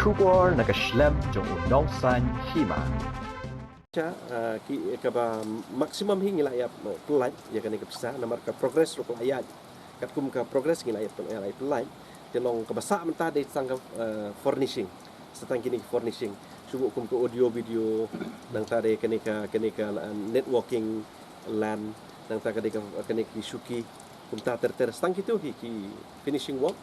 出国那个schlemm就闹山起嘛。Maksimum hingga ya pelai ya kan ke pisah nomor ke progres ro pelayat kat kum ke progres ngila ya pelai telong ke besar mentah dari tangga furnishing setang kini furnishing subuh kum ke audio video nang tadi kene ke networking LAN nang tadi kene ki suki kum ta ter setang kitu ki finishing work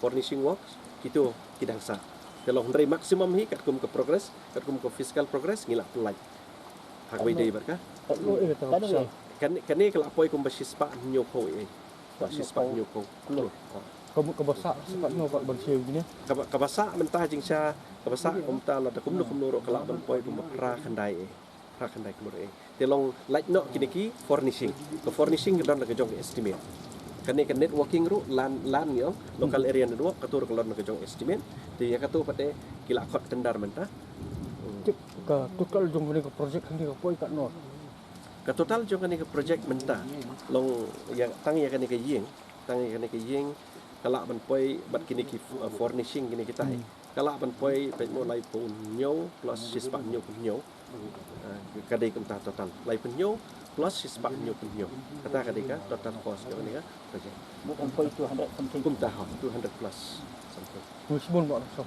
furnishing works kitu kidang sa telong dari maksimum hi kat kum ke progres kat kum ke fiscal progress ngila pelai hak wei berkah kan ni kalau apa yang bersifat nyoko bersifat nyoko kamu kebasak sepatnya kat bersih gini kebasak mentah jingsa kebasak umta la takum nukum nuruk kalau berpoi ra kandai kemudian telong like no kini furnishing ke furnishing dan ke jong estimate kan ni networking ru lan yo local area dua katur kelon ke jong estimate dia katu pate kila kot tendar mentah ke total jong ni ke projek ni ke poi kat no ke total jong ni ke projek mentah long yang tang ya kan ni ke yeng kalau ban poi bat kini ki furnishing kini kita kalau ban poi pe mo lai pun nyo plus sispa nyo kadai kumta total lai pun nyo plus sispa nyo kata kadai ka total cost jong ni ka projek bukan poi 200 something kumta 200 plus something musibun buat so